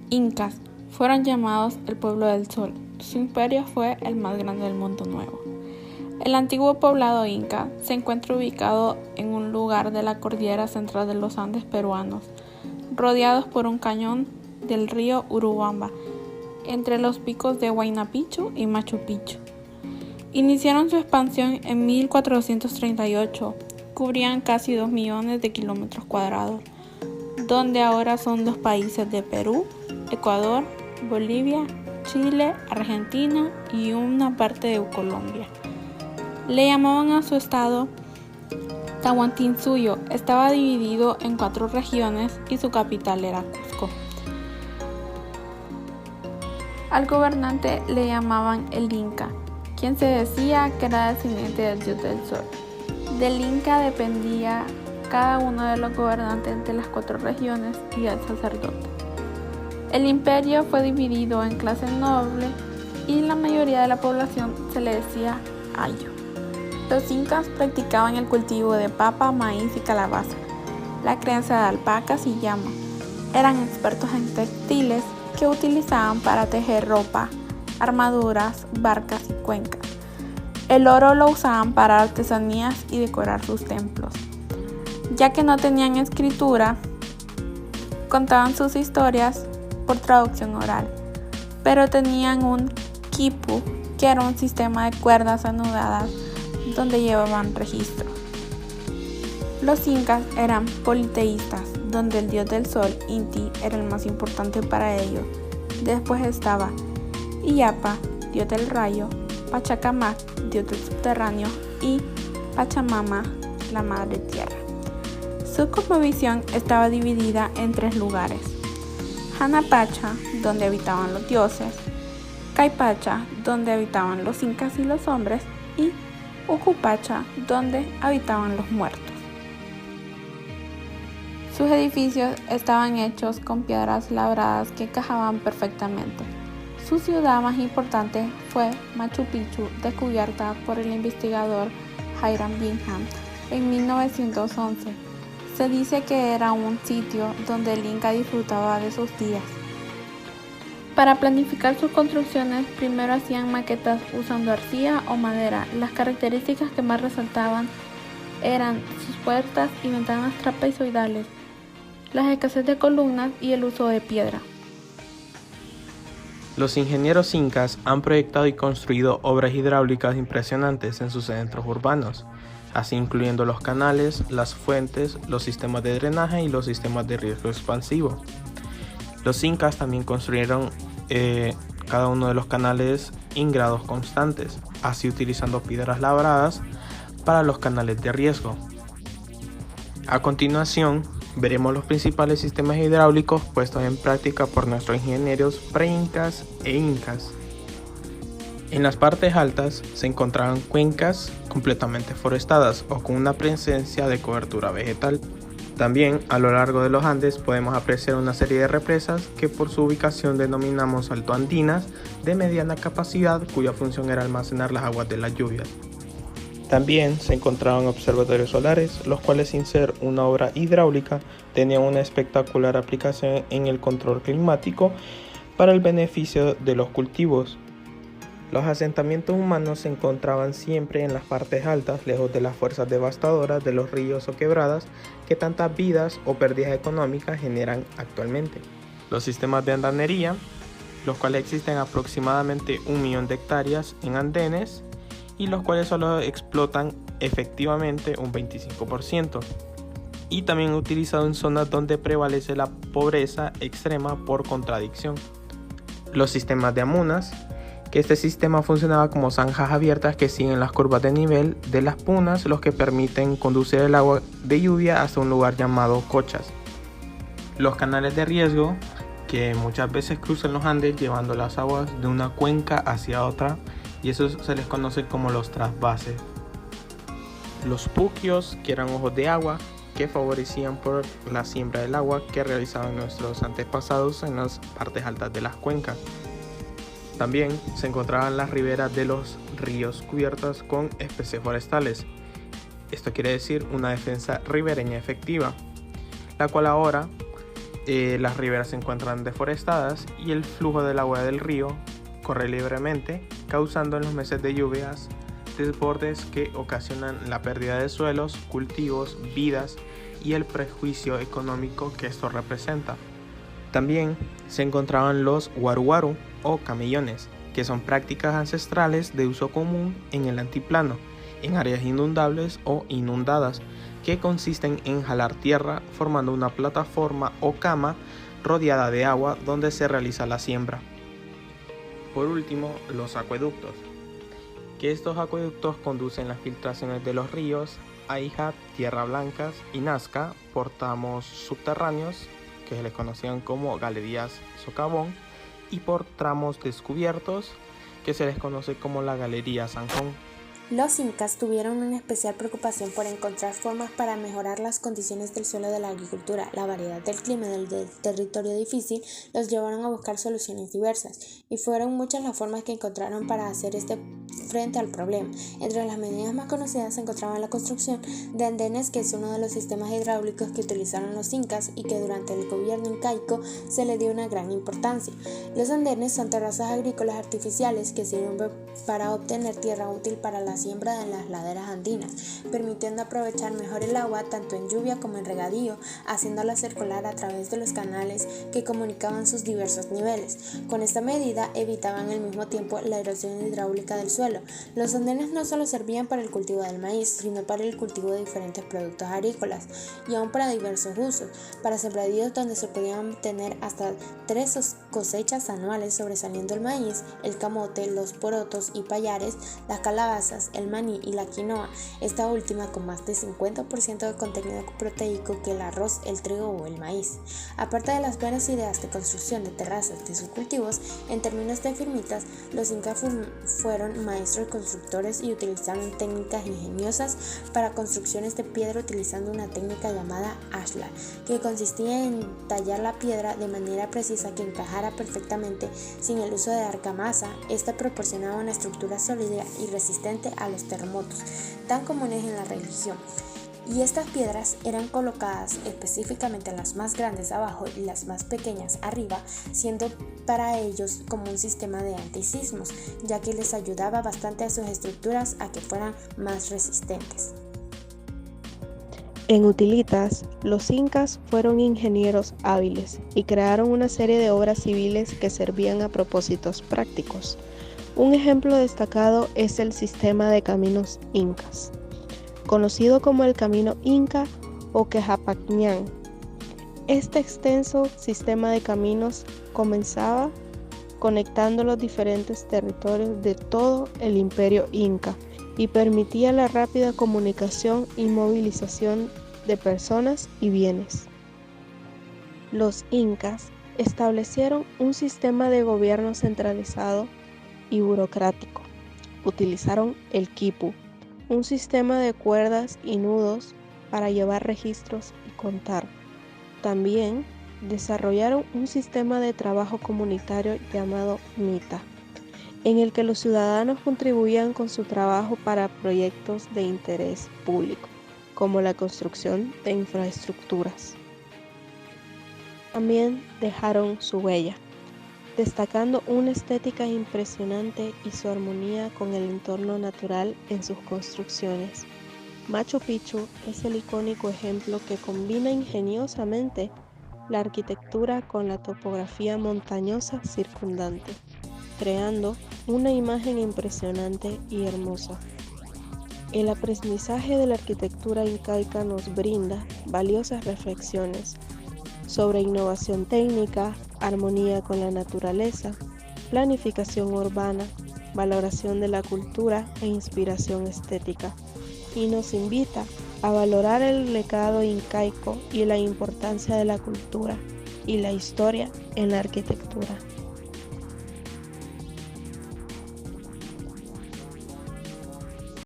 Incas fueron llamados el pueblo del sol. Su imperio fue el más grande del mundo nuevo. El antiguo poblado inca se encuentra ubicado en un lugar de la cordillera central de los Andes peruanos, rodeados por un cañón del río Urubamba, entre los picos de Huayna Picchu y Machu Picchu. Iniciaron su expansión en 1438, cubrían casi 2 millones de kilómetros cuadrados, donde ahora son los países de Perú, Ecuador, Bolivia, Chile, Argentina y una parte de Colombia. Le llamaban a su estado Tahuantinsuyo. Estaba dividido en 4 regiones y su capital era Cusco. Al gobernante le llamaban el Inca, quien se decía que era descendiente del dios del sol. Del Inca dependía cada uno de los gobernantes de las 4 regiones y el sacerdote. El imperio fue dividido en clases nobles y la mayoría de la población se le decía ayo. Los incas practicaban el cultivo de papa, maíz y calabaza, la crianza de alpacas y llamas. Eran expertos en textiles que utilizaban para tejer ropa, armaduras, barcas y cuencas. El oro lo usaban para artesanías y decorar sus templos. Ya que no tenían escritura, contaban sus historias por traducción oral, pero tenían un quipu, que era un sistema de cuerdas anudadas donde llevaban registro. Los incas eran politeístas, donde el dios del sol, Inti, era el más importante para ellos. Después estaba Illapa, dios del rayo, Pachacamac, dios del subterráneo, y Pachamama, la madre tierra. Su cosmovisión estaba dividida en 3 lugares: Hanapacha, donde habitaban los dioses; Caipacha, donde habitaban los incas y los hombres; y Ucupacha, donde habitaban los muertos. Sus edificios estaban hechos con piedras labradas que encajaban perfectamente. Su ciudad más importante fue Machu Picchu, descubierta por el investigador Hiram Bingham en 1911. Se dice que era un sitio donde el Inca disfrutaba de sus días. Para planificar sus construcciones, primero hacían maquetas usando arcilla o madera. Las características que más resaltaban eran sus puertas y ventanas trapezoidales, la escasez de columnas y el uso de piedra. Los ingenieros incas han proyectado y construido obras hidráulicas impresionantes en sus centros urbanos, así incluyendo los canales, las fuentes, los sistemas de drenaje y los sistemas de riego expansivo. Los incas también construyeron cada uno de los canales en grados constantes, así utilizando piedras labradas para los canales de riesgo. A continuación, veremos los principales sistemas hidráulicos puestos en práctica por nuestros ingenieros pre-incas e incas. En las partes altas se encontraban cuencas completamente forestadas o con una presencia de cobertura vegetal. También a lo largo de los Andes podemos apreciar una serie de represas que por su ubicación denominamos altoandinas, de mediana capacidad, cuya función era almacenar las aguas de las lluvias. También se encontraban observatorios solares, los cuales, sin ser una obra hidráulica, tenían una espectacular aplicación en el control climático para el beneficio de los cultivos. Los asentamientos humanos se encontraban siempre en las partes altas, lejos de las fuerzas devastadoras de los ríos o quebradas que tantas vidas o pérdidas económicas generan actualmente. Los sistemas de andanería, los cuales existen aproximadamente 1 millón de hectáreas en andenes y los cuales solo explotan efectivamente un 25%, y también utilizado en zonas donde prevalece la pobreza extrema por contradicción. Los sistemas de amunas, que este sistema funcionaba como zanjas abiertas que siguen las curvas de nivel de las punas, los que permiten conducir el agua de lluvia hasta un lugar llamado cochas. Los canales de riesgo, que muchas veces cruzan los Andes llevando las aguas de una cuenca hacia otra, y eso se les conoce como los trasvases. Los puquios, que eran ojos de agua que favorecían por la siembra del agua que realizaban nuestros antepasados en las partes altas de las cuencas. También se encontraban las riberas de los ríos cubiertas con especies forestales. Esto quiere decir una defensa ribereña efectiva, la cual ahora las riberas se encuentran deforestadas y el flujo del agua del río corre libremente, causando en los meses de lluvias desbordes que ocasionan la pérdida de suelos, cultivos, vidas y el perjuicio económico que esto representa. También se encontraban los waru-waru o camellones, que son prácticas ancestrales de uso común en el altiplano, en áreas inundables o inundadas, que consisten en jalar tierra formando una plataforma o cama rodeada de agua donde se realiza la siembra. Por último, los acueductos, que estos acueductos conducen las filtraciones de los ríos Aija, Tierra Blancas y Nazca por tramos subterráneos, que se les conocían como galerías socavón, y por tramos descubiertos, que se les conoce como la Galería Zanjón. Los incas tuvieron una especial preocupación por encontrar formas para mejorar las condiciones del suelo de la agricultura. La variedad del clima del territorio difícil los llevaron a buscar soluciones diversas, y fueron muchas las formas que encontraron para hacer frente al problema. Entre las medidas más conocidas se encontraba la construcción de andenes, que es uno de los sistemas hidráulicos que utilizaron los incas y que durante el gobierno incaico se le dio una gran importancia. Los andenes son terrazas agrícolas artificiales que sirven para obtener tierra útil para la siembra en las laderas andinas, permitiendo aprovechar mejor el agua tanto en lluvia como en regadío, haciéndola circular a través de los canales que comunicaban sus diversos niveles. Con esta medida evitaban al mismo tiempo la erosión hidráulica del suelo. Los andenes no solo servían para el cultivo del maíz, sino para el cultivo de diferentes productos agrícolas y aún para diversos usos, para sembradíos donde se podían tener hasta 3 cosechas anuales, sobresaliendo el maíz, el camote, los porotos y payares, las calabazas, el maní y la quinoa, esta última con más de 50% de contenido proteico que el arroz, el trigo o el maíz. Aparte de las buenas ideas de construcción de terrazas de sus cultivos, en términos de firmitas, los incas fueron maestros constructores y utilizaron técnicas ingeniosas para construcciones de piedra, utilizando una técnica llamada ashlar, que consistía en tallar la piedra de manera precisa que encajara perfectamente sin el uso de argamasa. Esta proporcionaba una estructura sólida y resistente a los terremotos, tan comunes en la religión. Y estas piedras eran colocadas específicamente las más grandes abajo y las más pequeñas arriba, siendo para ellos como un sistema de antisismos, ya que les ayudaba bastante a sus estructuras a que fueran más resistentes. En Utilitas, los incas fueron ingenieros hábiles y crearon una serie de obras civiles que servían a propósitos prácticos. Un ejemplo destacado es el sistema de caminos incas, conocido como el Camino Inca o Quejapacñán. Este extenso sistema de caminos comenzaba conectando los diferentes territorios de todo el imperio inca y permitía la rápida comunicación y movilización de personas y bienes. Los incas establecieron un sistema de gobierno centralizado y burocrático. Utilizaron el quipu, un sistema de cuerdas y nudos para llevar registros y contar. También desarrollaron un sistema de trabajo comunitario llamado mita, en el que los ciudadanos contribuían con su trabajo para proyectos de interés público, como la construcción de infraestructuras. También dejaron su huella, destacando una estética impresionante y su armonía con el entorno natural en sus construcciones. Machu Picchu es el icónico ejemplo que combina ingeniosamente la arquitectura con la topografía montañosa circundante, creando una imagen impresionante y hermosa. El aprendizaje de la arquitectura incaica nos brinda valiosas reflexiones sobre innovación técnica, armonía con la naturaleza, planificación urbana, valoración de la cultura e inspiración estética, y nos invita a valorar el legado incaico y la importancia de la cultura y la historia en la arquitectura.